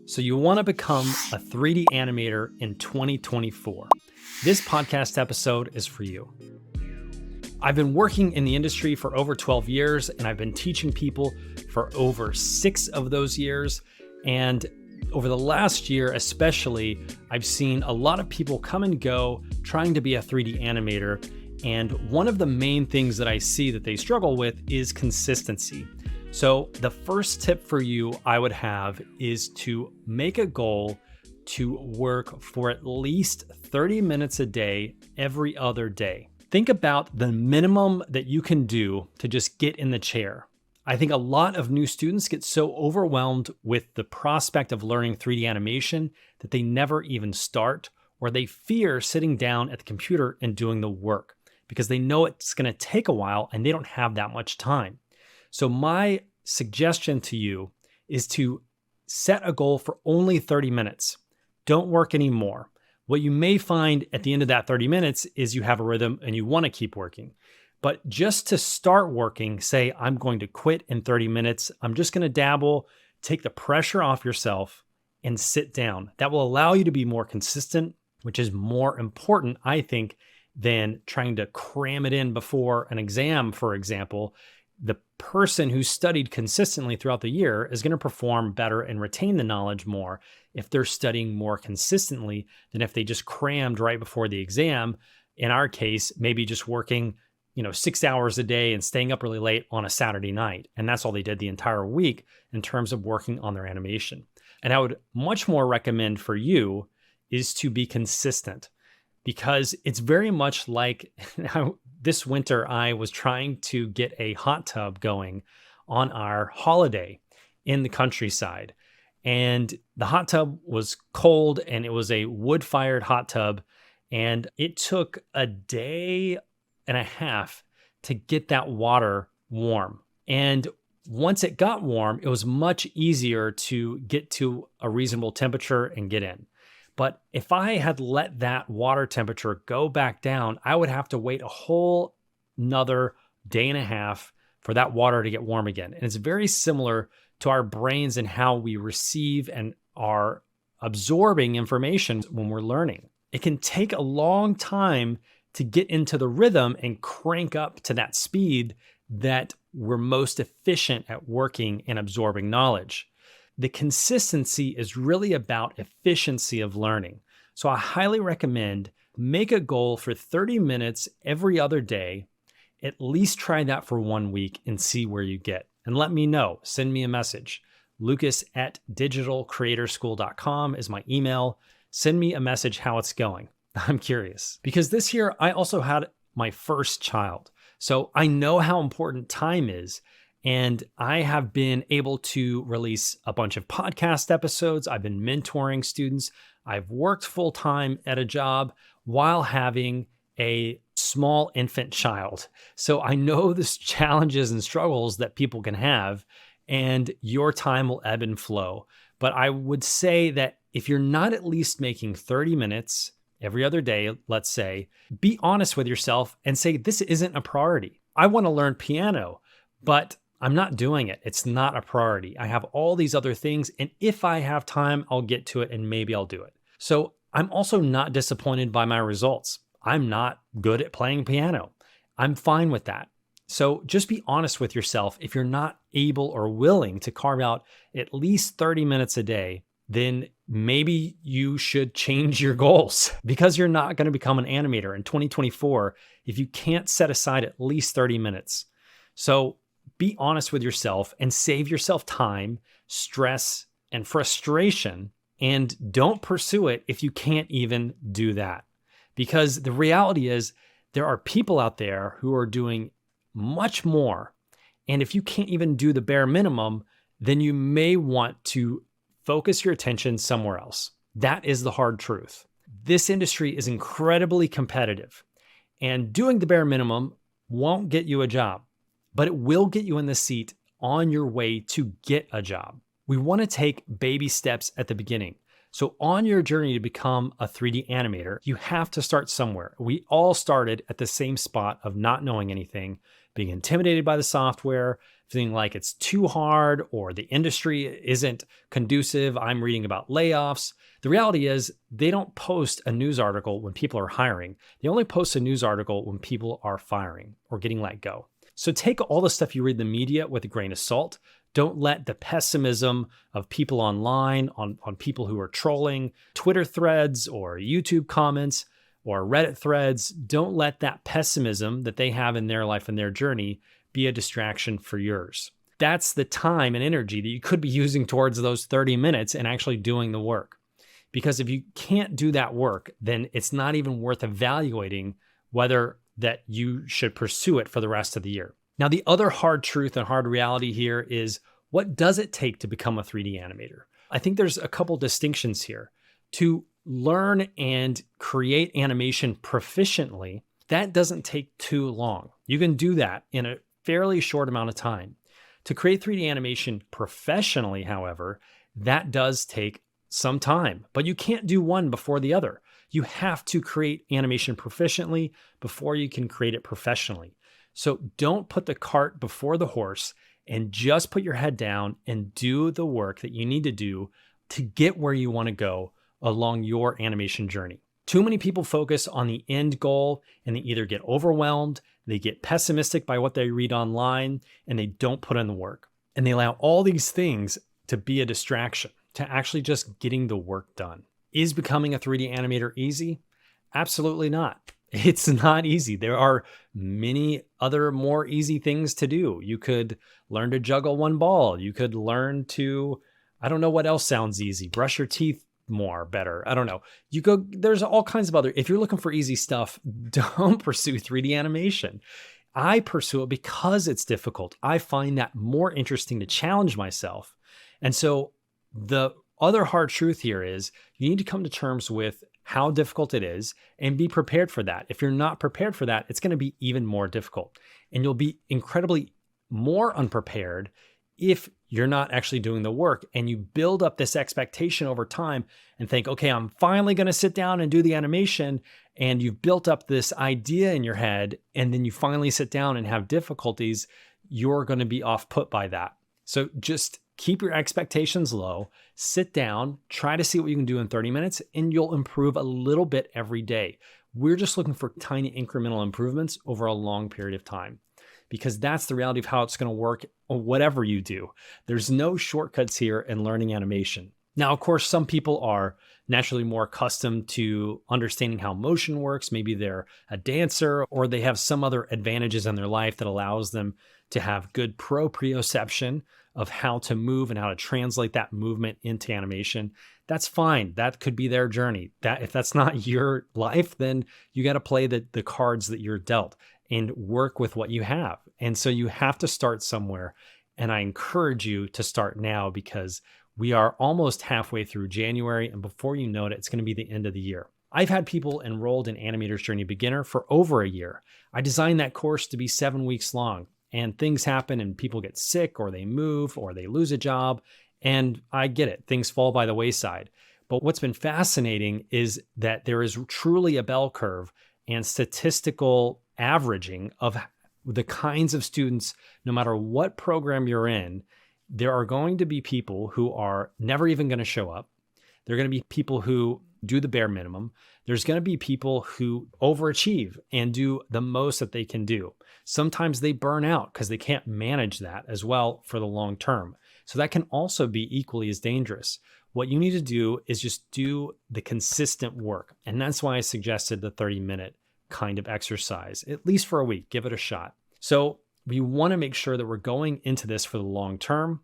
So you want to become a 3D animator in 2024. This podcast episode is for you. I've been working in the industry for over 12 years, and I've been teaching people for over 6 of those years. And over the last year especially, I've seen a lot of people come and go trying to be a 3D animator. And one of the main things that I see that they struggle with is consistency. So the first tip for you I would have is to make a goal to work for at least 30 minutes a day every other day. Think about the minimum that you can do to just get in the chair. I think a lot of new students get so overwhelmed with the prospect of learning 3D animation that they never even start, or they fear sitting down at the computer and doing the work because they know it's going to take a while and they don't have that much time. So my suggestion to you is to set a goal for only 30 minutes. Don't work anymore. What you may find at the end of that 30 minutes is you have a rhythm and you want to keep working. But just to start working, say, I'm going to quit in 30 minutes. I'm just going to dabble, take the pressure off yourself and sit down. That will allow you to be more consistent, which is more important, I think, than trying to cram it in before an exam, for example. The person who studied consistently throughout the year is going to perform better and retain the knowledge more if they're studying more consistently than if they just crammed right before the exam. In our case, maybe just working, 6 hours a day and staying up really late on a Saturday night. And that's all they did the entire week in terms of working on their animation. And I would much more recommend for you is to be consistent, because it's very much like this winter, I was trying to get a hot tub going on our holiday in the countryside. And the hot tub was cold and it was a wood-fired hot tub. And it took a day and a half to get that water warm. And once it got warm, it was much easier to get to a reasonable temperature and get in. But if I had let that water temperature go back down, I would have to wait a whole another day and a half for that water to get warm again. And it's very similar to our brains and how we receive and are absorbing information when we're learning. It can take a long time to get into the rhythm and crank up to that speed that we're most efficient at working and absorbing knowledge. The consistency is really about efficiency of learning. So I highly recommend make a goal for 30 minutes every other day. At least try that for 1 week and see where you get. And let me know. Send me a message. Lucas@digitalcreatorschool.com is my email. Send me a message how it's going. I'm curious. Because this year I also had my first child. So I know how important time is. And I have been able to release a bunch of podcast episodes. I've been mentoring students. I've worked full-time at a job while having a small infant child. So I know the challenges and struggles that people can have, and your time will ebb and flow. But I would say that if you're not at least making 30 minutes every other day, let's say, be honest with yourself and say, this isn't a priority. I want to learn piano, but I'm not doing it. It's not a priority. I have all these other things, and if I have time, I'll get to it and maybe I'll do it. So I'm also not disappointed by my results. I'm not good at playing piano. I'm fine with that. So just be honest with yourself. If you're not able or willing to carve out at least 30 minutes a day, then maybe you should change your goals, because you're not going to become an animator in 2024 if you can't set aside at least 30 minutes. So be honest with yourself and save yourself time, stress, and frustration, and don't pursue it if you can't even do that. Because the reality is there are people out there who are doing much more. And if you can't even do the bare minimum, then you may want to focus your attention somewhere else. That is the hard truth. This industry is incredibly competitive, and doing the bare minimum won't get you a job, but it will get you in the seat on your way to get a job. We want to take baby steps at the beginning. So on your journey to become a 3D animator, you have to start somewhere. We all started at the same spot of not knowing anything, being intimidated by the software, feeling like it's too hard or the industry isn't conducive. I'm reading about layoffs. The reality is they don't post a news article when people are hiring. They only post a news article when people are firing or getting let go. So take all the stuff you read in the media with a grain of salt. Don't let the pessimism of people online, on people who are trolling, Twitter threads or YouTube comments or Reddit threads, don't let that pessimism that they have in their life and their journey be a distraction for yours. That's the time and energy that you could be using towards those 30 minutes and actually doing the work. Because if you can't do that work, then it's not even worth evaluating whether that you should pursue it for the rest of the year. Now, the other hard truth and hard reality here is, what does it take to become a 3D animator? I think there's a couple distinctions here. To learn and create animation proficiently, that doesn't take too long. You can do that in a fairly short amount of time. To create 3D animation professionally, however, that does take some time, but you can't do one before the other. You have to create animation proficiently before you can create it professionally. So don't put the cart before the horse and just put your head down and do the work that you need to do to get where you want to go along your animation journey. Too many people focus on the end goal and they either get overwhelmed, they get pessimistic by what they read online, and they don't put in the work. And they allow all these things to be a distraction to actually just getting the work done. Is becoming a 3D animator easy? Absolutely not. It's not easy. There are many other more easy things to do. You could learn to juggle one ball. You could learn to, I don't know what else sounds easy. Brush your teeth more, better. I don't know. There's all kinds of other, if you're looking for easy stuff, don't pursue 3D animation. I pursue it because it's difficult. I find that more interesting to challenge myself. And so the other hard truth here is you need to come to terms with how difficult it is and be prepared for that. If you're not prepared for that, it's going to be even more difficult. And you'll be incredibly more unprepared if you're not actually doing the work and you build up this expectation over time and think, okay, I'm finally going to sit down and do the animation. And you've built up this idea in your head, and then you finally sit down and have difficulties, you're going to be off put by that. So just keep your expectations low, sit down, try to see what you can do in 30 minutes, and you'll improve a little bit every day. We're just looking for tiny incremental improvements over a long period of time, because that's the reality of how it's going to work whatever you do. There's no shortcuts here in learning animation. Now, of course, some people are naturally more accustomed to understanding how motion works. Maybe they're a dancer or they have some other advantages in their life that allows them to have good proprioception of how to move and how to translate that movement into animation. That's fine. That could be their journey. That if that's not your life, then you got to play the cards that you're dealt and work with what you have. And so you have to start somewhere. And I encourage you to start now, because we are almost halfway through January, and before you know it, it's going to be the end of the year. I've had people enrolled in Animator's Journey Beginner for over a year. I designed that course to be 7 weeks long, and things happen and people get sick or they move or they lose a job. And I get it. Things fall by the wayside. But what's been fascinating is that there is truly a bell curve and statistical averaging of the kinds of students, no matter what program you're in. There are going to be people who are never even going to show up. There are going to be people who do the bare minimum. There's going to be people who overachieve and do the most that they can do. Sometimes they burn out because they can't manage that as well for the long term. So that can also be equally as dangerous. What you need to do is just do the consistent work. And that's why I suggested the 30-minute kind of exercise, at least for a week. Give it a shot. So we want to make sure that we're going into this for the long term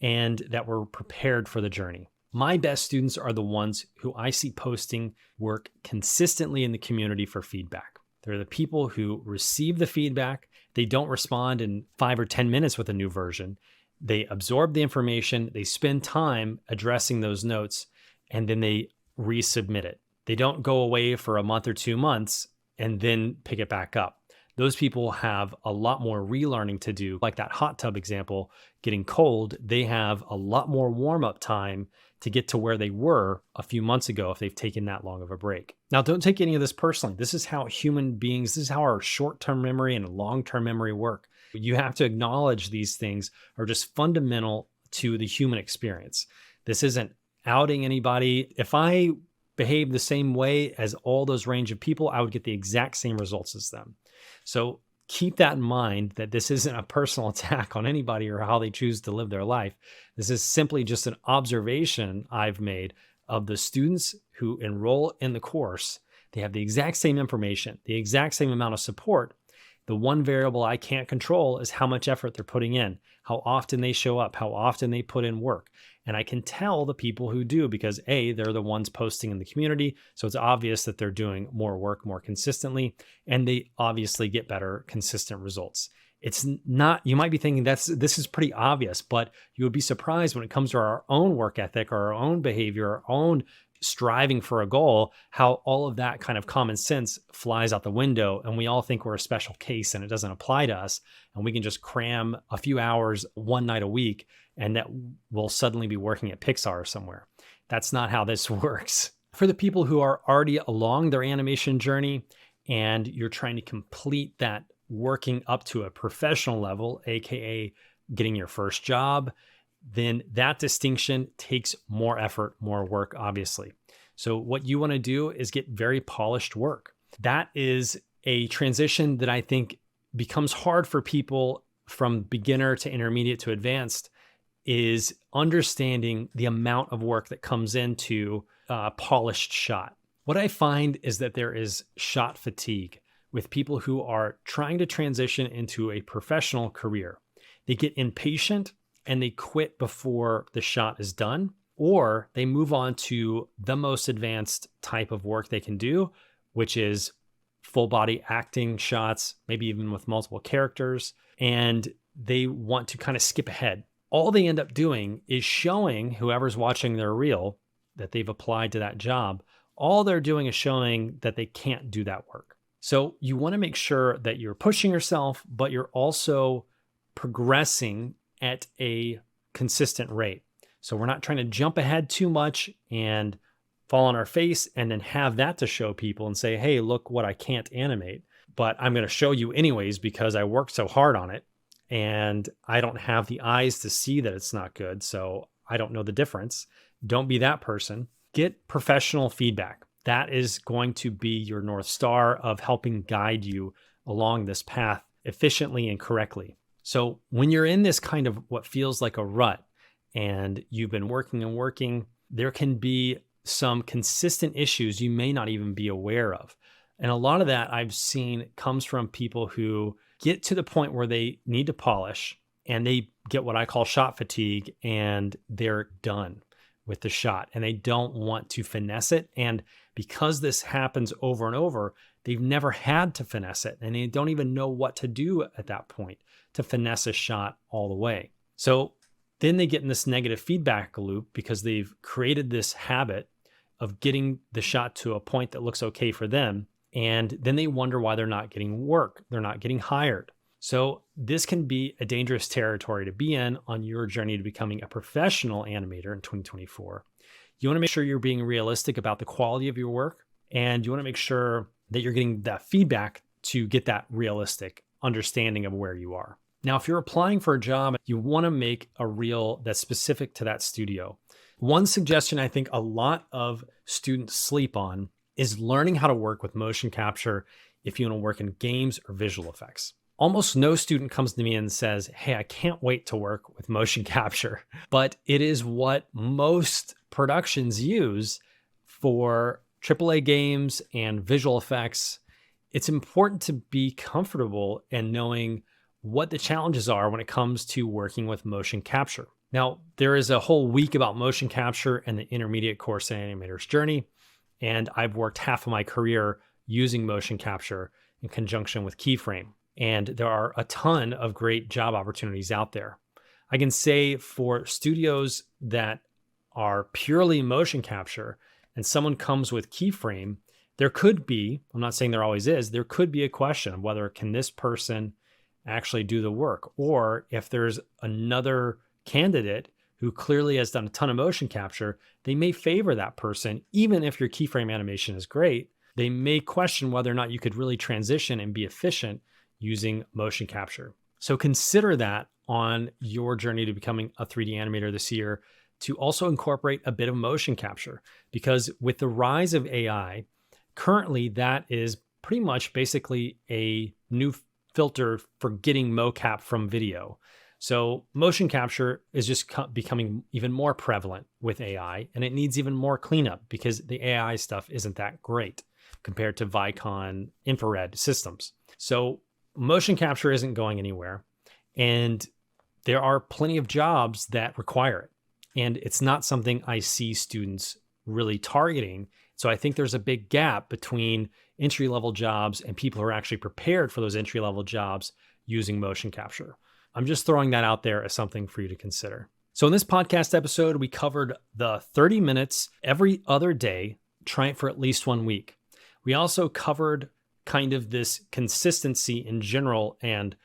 and that we're prepared for the journey. My best students are the ones who I see posting work consistently in the community for feedback. They're the people who receive the feedback. They don't respond in 5 or 10 minutes with a new version. They absorb the information, they spend time addressing those notes, and then they resubmit it. They don't go away for a month or 2 months and then pick it back up. Those people have a lot more relearning to do. Like that hot tub example, getting cold, they have a lot more warm-up time to get to where they were a few months ago if they've taken that long of a break. Now, don't take any of this personally. This is how human beings, this is how our short-term memory and long-term memory work. You have to acknowledge these things are just fundamental to the human experience. This isn't outing anybody. If I behave the same way as all those range of people, I would get the exact same results as them. So keep that in mind, that this isn't a personal attack on anybody or how they choose to live their life. This is simply just an observation I've made of the students who enroll in the course. They have the exact same information, the exact same amount of support. The one variable I can't control is how much effort they're putting in, how often they show up, how often they put in work. And I can tell the people who do because A, they're the ones posting in the community. So it's obvious that they're doing more work more consistently, and they obviously get better consistent results. It's not, you might be thinking this is pretty obvious, but you would be surprised when it comes to our own work ethic or our own behavior, our own striving for a goal, how all of that kind of common sense flies out the window, and we all think we're a special case and it doesn't apply to us, and we can just cram a few hours one night a week and that will suddenly be working at Pixar somewhere. That's not how this works. For the people who are already along their animation journey and you're trying to complete that working up to a professional level, aka getting your first job, then that distinction takes more effort, more work, obviously. So what you want to do is get very polished work. That is a transition that I think becomes hard for people from beginner to intermediate to advanced, is understanding the amount of work that comes into a polished shot. What I find is that there is shot fatigue with people who are trying to transition into a professional career. They get impatient and they quit before the shot is done, or they move on to the most advanced type of work they can do, which is full body acting shots, maybe even with multiple characters, and they want to kind of skip ahead. All they end up doing is showing whoever's watching their reel that they've applied to that job. All they're doing is showing that they can't do that work. So you want to make sure that you're pushing yourself, but you're also progressing at a consistent rate. So we're not trying to jump ahead too much and fall on our face and then have that to show people and say, hey, look what I can't animate, but I'm going to show you anyways because I worked so hard on it and I don't have the eyes to see that it's not good. So I don't know the difference. Don't be that person. Get professional feedback. That is going to be your North Star of helping guide you along this path efficiently and correctly. So when you're in this kind of what feels like a rut and you've been working and working, there can be some consistent issues you may not even be aware of. And a lot of that I've seen comes from people who get to the point where they need to polish and they get what I call shot fatigue and they're done with the shot and they don't want to finesse it. And because this happens over and over, they've never had to finesse it and they don't even know what to do at that point to finesse a shot all the way. So then they get in this negative feedback loop because they've created this habit of getting the shot to a point that looks okay for them. And then they wonder why they're not getting work. They're not getting hired. So this can be a dangerous territory to be in on your journey to becoming a professional animator in 2024. You want to make sure you're being realistic about the quality of your work. And you want to make sure that you're getting that feedback to get that realistic understanding of where you are. Now, if you're applying for a job, you want to make a reel that's specific to that studio. One suggestion I think a lot of students sleep on is learning how to work with motion capture if you want to work in games or visual effects. Almost no student comes to me and says, hey, I can't wait to work with motion capture, but it is what most productions use for AAA games and visual effects. It's important to be comfortable in knowing what the challenges are when it comes to working with motion capture. Now, there is a whole week about motion capture and the intermediate course in Animator's Journey, and I've worked half of my career using motion capture in conjunction with keyframe. And there are a ton of great job opportunities out there. I can say for studios that are purely motion capture and someone comes with keyframe, there could be, I'm not saying there always is, there could be a question of whether can this person actually do the work, or if there's another candidate who clearly has done a ton of motion capture, they may favor that person. Even if your keyframe animation is great, they may question whether or not you could really transition and be efficient using motion capture. So consider that on your journey to becoming a 3D animator this year, to also incorporate a bit of motion capture, because with the rise of AI, currently that is pretty much basically a new filter for getting mocap from video. So motion capture is just becoming even more prevalent with AI, and it needs even more cleanup because the AI stuff isn't that great compared to Vicon infrared systems. So motion capture isn't going anywhere, and there are plenty of jobs that require it. And it's not something I see students really targeting. So I think there's a big gap between entry-level jobs and people who are actually prepared for those entry-level jobs using motion capture. I'm just throwing that out there as something for you to consider. So in this podcast episode, we covered the 30 minutes every other day, try it for at least 1 week. We also covered kind of this consistency in general and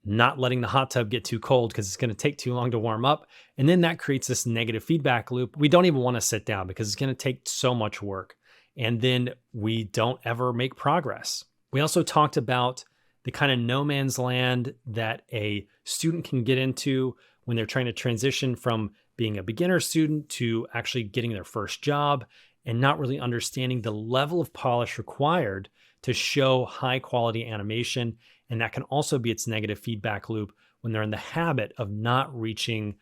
not letting the hot tub get too cold because it's going to take too long to warm up. And then that creates this negative feedback loop. We don't even want to sit down because it's going to take so much work. And then we don't ever make progress. We also talked about the kind of no man's land that a student can get into when they're trying to transition from being a beginner student to actually getting their first job and not really understanding the level of polish required to show high quality animation. And that can also be its negative feedback loop when they're in the habit of not reaching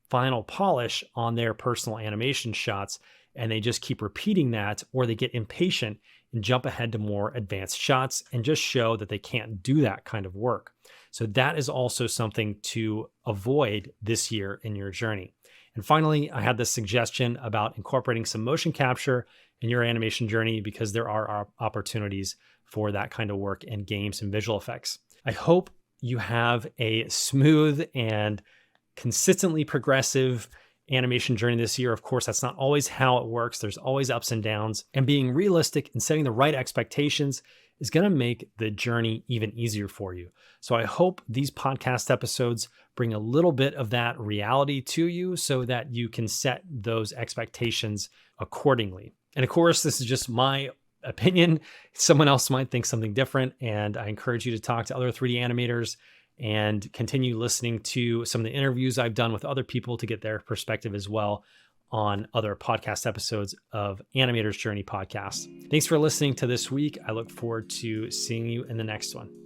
final polish on their personal animation shots. And they just keep repeating that, or they get impatient and jump ahead to more advanced shots and just show that they can't do that kind of work. So that is also something to avoid this year in your journey. And finally, I had this suggestion about incorporating some motion capture in your animation journey because there are opportunities for that kind of work in games and visual effects. I hope you have a smooth and consistently progressive animation journey this year. Of course, that's not always how it works. There's always ups and downs, and being realistic and setting the right expectations is going to make the journey even easier for you. So I hope these podcast episodes bring a little bit of that reality to you so that you can set those expectations accordingly. And of course, this is just my opinion. Someone else might think something different, and I encourage you to talk to other 3D animators and continue listening to some of the interviews I've done with other people to get their perspective as well on other podcast episodes of Animator's Journey podcast. Thanks for listening to this week. I look forward to seeing you in the next one.